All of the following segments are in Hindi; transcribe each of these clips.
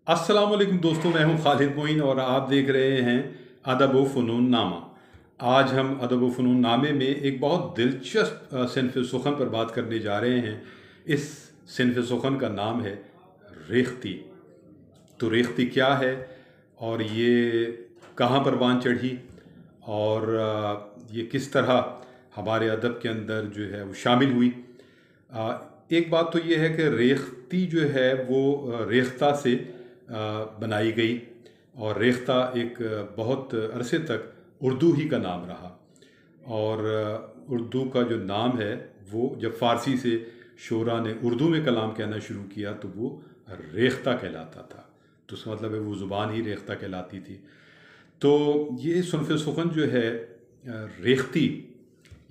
अस्सलाम वालेकुम दोस्तों, मैं हूं खालिद मोइन और आप देख रहे हैं अदब व फ़नून नामा। आज हम अदब व फ़नून नामे में एक बहुत दिलचस्प सिनफ़ सुख़न पर बात करने जा रहे हैं। इस सिनफ़ सुख़न का नाम है रेख्ती। तो रेख्ती क्या है और ये कहाँ परवान चढ़ी और ये किस तरह हमारे अदब के अंदर जो है वो शामिल हुई। एक बात तो ये है कि रेख्ती जो है वो रेख्ता से बनाई गई और रेख्ता एक बहुत अरसे तक उर्दू ही का नाम रहा। और उर्दू का जो नाम है वो जब फ़ारसी से शोरा ने उर्दू में कलाम कहना शुरू किया तो वो रेख्ता कहलाता था। तो उसका मतलब है वो ज़ुबान ही रेख्ता कहलाती थी। तो ये सुनफ़ सुख़न जो है रेख्ती,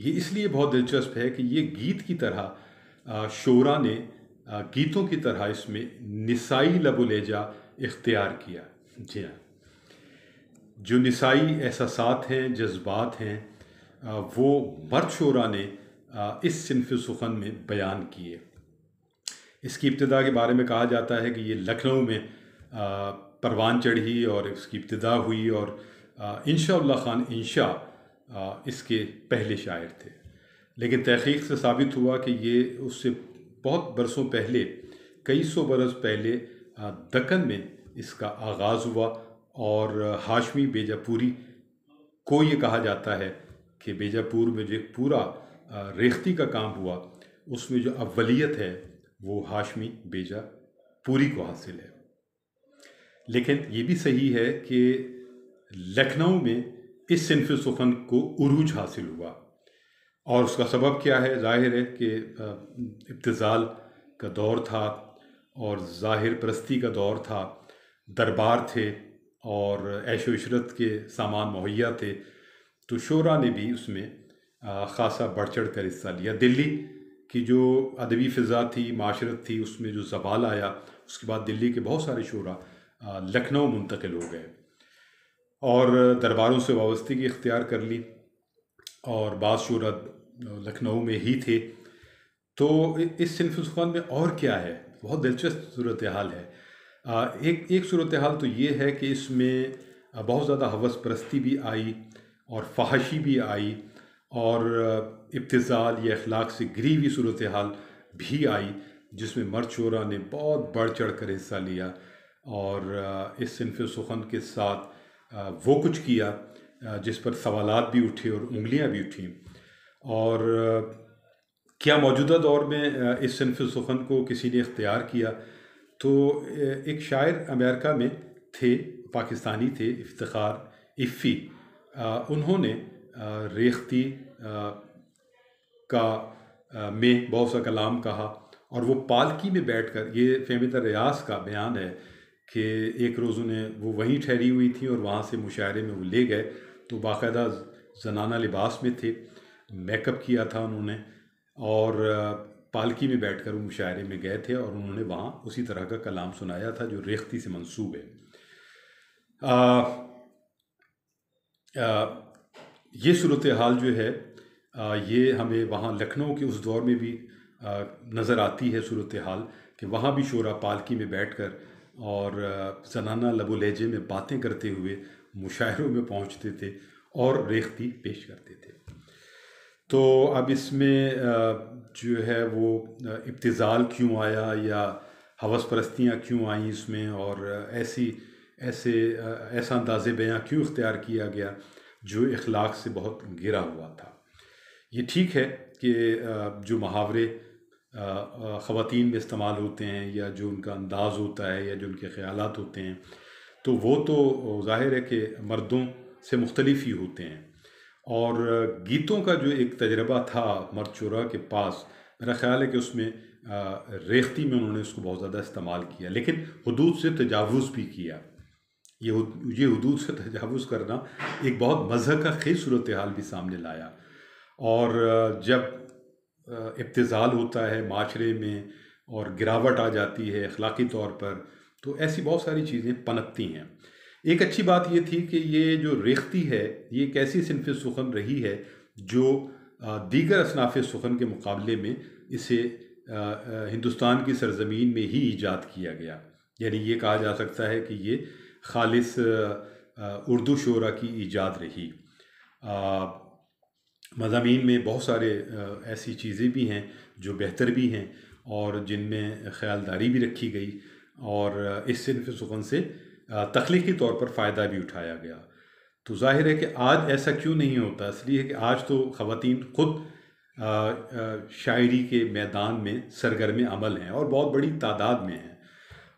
ये इसलिए बहुत दिलचस्प है कि ये गीत की तरह शोरा ने गीतों की तरह इसमें निसाई लबुलेजा इख्तियार किया। जी हाँ, जो निसाई एहसासात हैं, जज्बात हैं, वो मर्द शोरा ने इस सिनफ़ सुख़न में बयान किए। इसकी इब्तिदा के बारे में कहा जाता है कि ये लखनऊ में परवान चढ़ी और इसकी इब्तिदा हुई और इंशा उल्लाह ख़ान इंशा इसके पहले शायर थे। लेकिन तहक़ीक़ से साबित हुआ कि ये उससे बहुत बरसों पहले, कई सौ बरस पहले दक्कन में इसका आगाज़ हुआ और हाशमी बेजापुरी को ये कहा जाता है कि बेजापुर में जो पूरा रेख्ती का काम हुआ उसमें जो अव्वलियत है वो हाशमी बेजापुरी को हासिल है। लेकिन ये भी सही है कि लखनऊ में इस सिनफ़ सुख़न को उरूज हासिल हुआ और उसका सबब क्या है? ज़ाहिर है कि इब्तिज़ाल का दौर था और ज़ाहिर परस्ती का दौर था, दरबार थे और ऐशो इशरत के सामान मुहैया थे। तो शोरा ने भी उसमें ख़ासा बढ़ चढ़ कर हिस्सा लिया। दिल्ली की जो अदबी फ़िज़ा थी, माशरत थी, उसमें जो ज़वाल आया, उसके बाद दिल्ली के बहुत सारे शोरा लखनऊ मुंतकिल हो गए और दरबारों से वाबस्तगी इख्तियार कर ली और बाज़ शोरा लखनऊ में ही थे। तो इस सिनफ़ सुख़न में और क्या है? बहुत दिलचस्प सूरत हाल है। एक सूरत हाल तो ये है कि इसमें बहुत ज़्यादा हवस परस्ती भी आई और फ़हाशी भी आई और इब्तिज़ाल या अखलाक से गिरी हुई सूरत हाल भी आई, जिसमें मर्द शोरा ने बहुत बढ़ चढ़ कर हिस्सा लिया और इस सिनफ़ सुख़न के साथ वो कुछ किया जिस पर सवालात भी उठे और उंगलियां भी उठीं। और क्या मौजूदा दौर में इस सिनफ़ सुख़न को किसी ने इख्तियार किया? तो एक शायर अमेरिका में थे, पाकिस्तानी थे, इफ्तिखार इफ़ी। उन्होंने रेख्ती में बहुत सा कलाम कहा और वो पालकी में बैठकर, ये फ़हमिद रियाज़ का बयान है कि एक रोज़ उन्हें वो वहीं ठहरी हुई थी और वहाँ से मुशायरे में वो ले गए। तो बाकायदा ज़नाना लिबास में थे, मेकअप किया था उन्होंने और पालकी में बैठकर वो मुशायरे में गए थे और उन्होंने वहाँ उसी तरह का कलाम सुनाया था जो रेख्ती से मंसूब है। ये सूरत हाल जो है ये हमें वहाँ लखनऊ के उस दौर में भी नज़र आती है सूरत हाल कि वहाँ भी शोरा पालकी में बैठकर और ज़नाना लबो लहजे में बातें करते हुए मुशायरों में पहुँचते थे और रेख्ती पेश करते थे। तो अब इसमें जो है वो इब्तिज़ाल क्यों आया या हवस परस्तियाँ क्यों आईं इसमें और ऐसा अंदाज़े बयां क्यों इख्तियार किया गया जो अखलाक से बहुत गिरा हुआ था। ये ठीक है कि जो मुहावरे ख़वातीन में इस्तेमाल होते हैं या जो उनका अंदाज़ होता है या जो उनके ख़यालात होते हैं, तो वो तो ज़ाहिर है कि मर्दों से मुख्तलिफ ही होते हैं। और गीतों का जो एक तजर्बा था मर्द शोरा के पास, मेरा ख़्याल है कि उसमें रेख्ती में उन्होंने उसको बहुत ज़्यादा इस्तेमाल किया, लेकिन हुदूद से तजावुज़ भी किया। ये हुदूद से तजावुज़ करना एक बहुत मज़हब का खेज सूरत हाल भी सामने लाया। और जब इब्तिज़ाल होता है माशरे में और गिरावट आ जाती है अखलाकी तौर पर, तो ऐसी बहुत सारी चीज़ें पनपती हैं। एक अच्छी बात ये थी कि ये जो रेख्ती है ये एक ऐसी सिनफ़ सुख़न रही है जो दीगर असनाफ़ सुख़न के मुकाबले में इसे हिंदुस्तान की सरज़मीन में ही ईजाद किया गया। यानी ये कहा जा सकता है कि ये खालिस उर्दू शोरा की ईजाद रही। मज़ामीन में बहुत सारे ऐसी चीज़ें भी हैं जो बेहतर भी हैं और जिनमें ख़यालदारी भी रखी गई, और इस सिनफ़ सुख़न से तख्लीक़ी तौर पर फ़ायदा भी उठाया गया। तो ज़ाहिर है कि आज ऐसा क्यों नहीं होता, इसलिए कि आज तो ख़वातीन ख़ुद शायरी के मैदान में सरगर्म अमल हैं और बहुत बड़ी तादाद में हैं।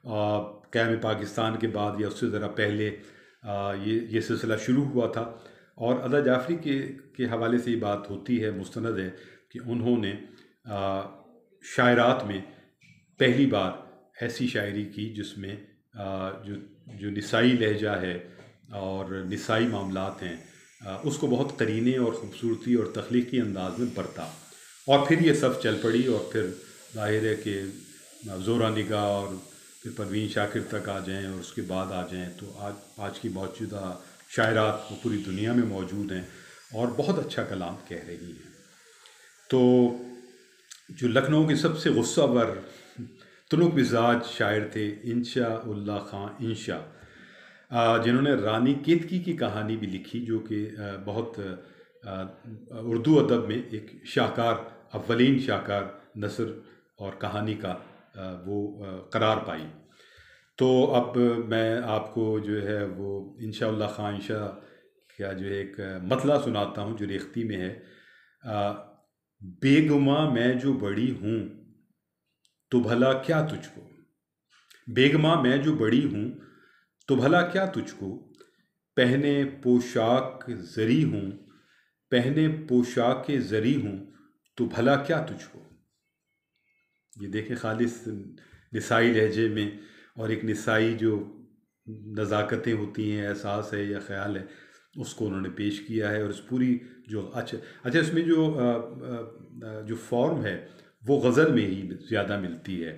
क़याम पाकिस्तान के बाद या उससे ज़रा पहले ये सिलसिला शुरू हुआ था, और अदा जाफ़री के हवाले से ये बात होती है, मुस्तनद है कि उन्होंने शायरात में पहली बार ऐसी शायरी की जिसमें जो निसाई लहजा है और निसाई मामलात हैं उसको बहुत करीने और ख़ूबसूरती और तख्लीक़ी अंदाज में बरता, और फिर ये सब चल पड़ी, और फिर ज़ाहिर है कि ज़ोरा निगाह और फिर परवीन शाकिर तक आ जाएं और उसके बाद आ जाएं तो आज की मौजूदा शायरात वो पूरी दुनिया में मौजूद हैं और बहुत अच्छा कलाम कह रही हैं। तो जो लखनऊ के सबसे गुस्सावर तुनुक मिजाज शायर थे इंशा उल्लाह ख़ान इंशा, जिन्होंने रानी केतकी की कहानी भी लिखी, जो कि बहुत उर्दू अदब में एक शाहकार, अव्वलीन शाहकार नसर और कहानी का वो करार पाई। तो अब मैं आपको जो है वो इंशा उल्लाह ख़ान इंशा का जो है एक मतला सुनाता हूँ जो रेख्ती में है। बेगुमा मैं जो बड़ी हूँ तो भला क्या तुझको, बेगमा मैं जो बड़ी हूँ तो भला क्या तुझको, पहने पोशाक ज़री हूँ, पहने पोशाक ज़री हूँ तो भला क्या तुझको। ये देखें खालिस निसाई लहजे में, और एक निसाई जो नज़ाकतें होती हैं, एहसास है या ख़याल है, उसको उन्होंने पेश किया है। और इस पूरी जो अच्छा इसमें जो फॉर्म है वो गज़ल में ही ज़्यादा मिलती है,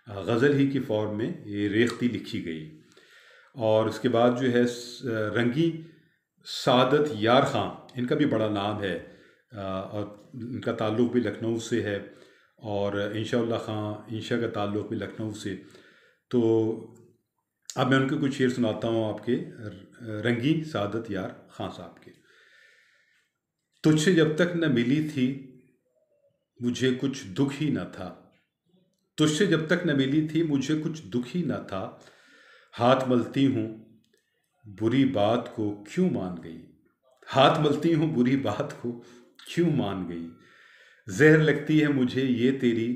गज़ल ही की फॉर्म में ये रेख्ती लिखी गई। और उसके बाद जो है रंगी सादत यार ख़ान, इनका भी बड़ा नाम है और इनका ताल्लुक़ भी लखनऊ से है, और इंशा उल्लाह ख़ान इंशा का ताल्लुक़ भी लखनऊ से। तो अब मैं उनके कुछ शेर सुनाता हूँ आपके, रंगी सादत यार ख़ान साहब के। तुझसे जब तक न मिली थी मुझे कुछ दुख ही न था, तुझसे जब तक न मिली थी मुझे कुछ दुख ही न था, हाथ मलती हूँ बुरी बात को क्यों मान गई, हाथ मलती हूँ बुरी बात को क्यों मान गई, जहर लगती है मुझे ये तेरी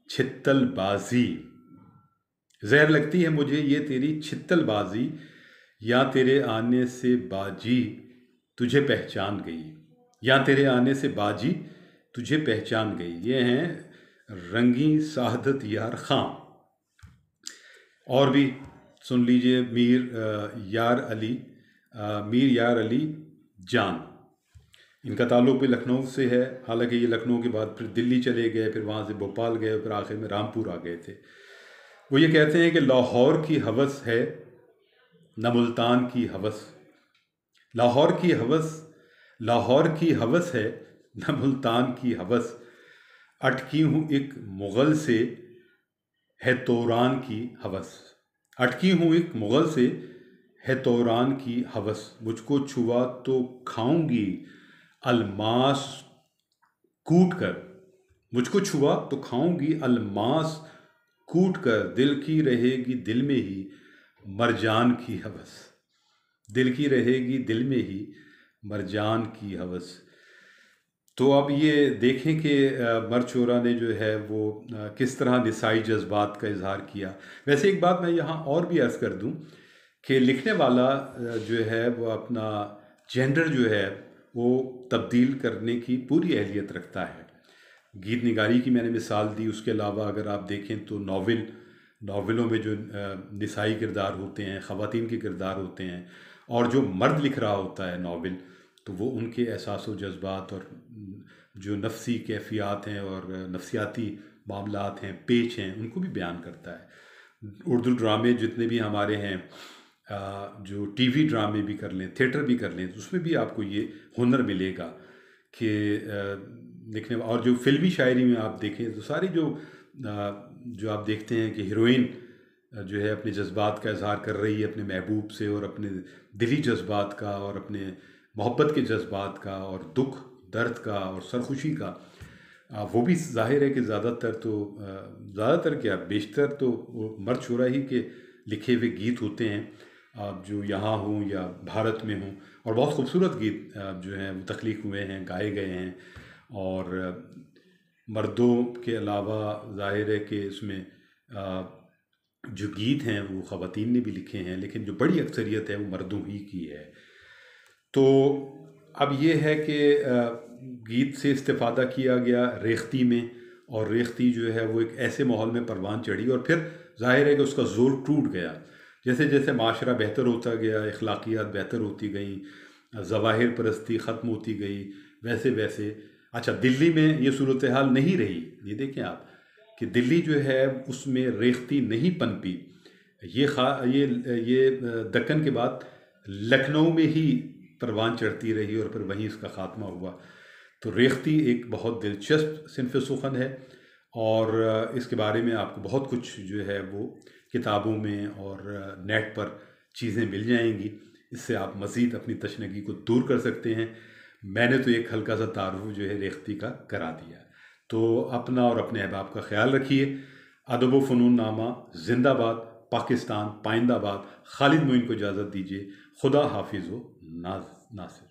छित्तलबाजी, जहर लगती है मुझे ये तेरी छित्तलबाजी, या तेरे आने से बाजी तुझे पहचान गई, या तेरे आने से बाजी तुझे पहचान गई। ये हैं रंगी सादत यार ख़ान। और भी सुन लीजिए मीर यार अली जान, इनका ताल्लुक़ भी लखनऊ से है, हालांकि ये लखनऊ के बाद फिर दिल्ली चले गए, फिर वहाँ से भोपाल गए, फिर आखिर में रामपुर आ गए थे। वो ये कहते हैं कि लाहौर की हवस है न मुल्तान की हवस, लाहौर की हवस है न मुल्तान की हवस, अटकी हूँ एक मुग़ल से है तोरान की हवस, अटकी हूँ एक मुग़ल से है तोरान की हवस, मुझको छुआ तो खाऊंगी अलमास कूट कर, मुझको छुआ तो खाऊंगी अलमास कूट कर, दिल की रहेगी दिल में ही मरजान की हवस, दिल की रहेगी दिल में ही मरजान की हवस। तो अब ये देखें कि मरचोरा ने जो है वो किस तरह निसाई जज्बात का इजहार किया। वैसे एक बात मैं यहाँ और भी अर्ज़ कर दूँ कि लिखने वाला जो है वो अपना जेंडर जो है वो तब्दील करने की पूरी अहलियत रखता है। गीत निगारी की मैंने मिसाल दी, उसके अलावा अगर आप देखें तो नावलों में जो निसाई किरदार होते हैं, ख़वातीन के किरदार होते हैं, और जो मर्द लिख रहा होता है नावल, तो वो उनके एहसास व जज्बात और जो नफसी कैफियत हैं और नफसियाती मामलात हैं, पेच हैं, उनको भी बयान करता है। उर्दू ड्रामे जितने भी हमारे हैं, जो टीवी ड्रामे भी कर लें, थिएटर भी कर लें, तो उसमें भी आपको ये हुनर मिलेगा कि लिखने। और जो फिल्मी शायरी में आप देखें तो सारी जो आप देखते हैं कि हीरोइन जो है अपने जज्बात का इजहार कर रही है अपने महबूब से, और अपने दिली जज्बात का और अपने मोहब्बत के जज्बात का और दुख दर्द का और सरखुशी का। वो भी ज़ाहिर है कि ज़्यादातर क्या बेशतर तो वो मर्द शुरा ही के लिखे हुए गीत होते हैं, जो यहाँ हों या भारत में हों। और बहुत खूबसूरत गीत जो हैं वो तख्लीक हुए हैं, गाए गए हैं। और मर्दों के अलावा ज़ाहिर है कि इसमें जो गीत हैं वो ख़वातीन ने भी लिखे हैं, लेकिन जो बड़ी अक्सरियत है वो मर्दों ही की है। तो अब ये है कि गीत से इस्तेफ़ादा किया गया रेख्ती में, और रेख्ती जो है वो एक ऐसे माहौल में परवान चढ़ी, और फिर ज़ाहिर है कि उसका ज़ोर टूट गया। जैसे जैसे माशरा बेहतर होता गया, अखलाकियात बेहतर होती गई, ज़वाहिर परस्ती ख़त्म होती गई, वैसे वैसे अच्छा दिल्ली में ये सूरत हाल नहीं रही। ये देखें आप कि दिल्ली जो है उसमें रेख्ती नहीं पनपी। ये दक्कन के बाद लखनऊ में ही परवान चढ़ती रही और फिर वहीं इसका ख़ात्मा हुआ। तो रेख्ती एक बहुत दिलचस्प सिनफ सुखन है, और इसके बारे में आपको बहुत कुछ जो है वो किताबों में और नेट पर चीज़ें मिल जाएंगी। इससे आप मज़ीद अपनी तशनगी को दूर कर सकते हैं। मैंने तो एक हल्का सा तारुफ जो है रेख्ती का करा दिया। तो अपना और अपने अहबाब का ख्याल रखिए। अदब व फ़नून नामा जिंदाबाद, पाकिस्तान पाइंदाबाद। खालिद मोइन को इजाज़त दीजिए। खुदा हाफिज़ व नासिर।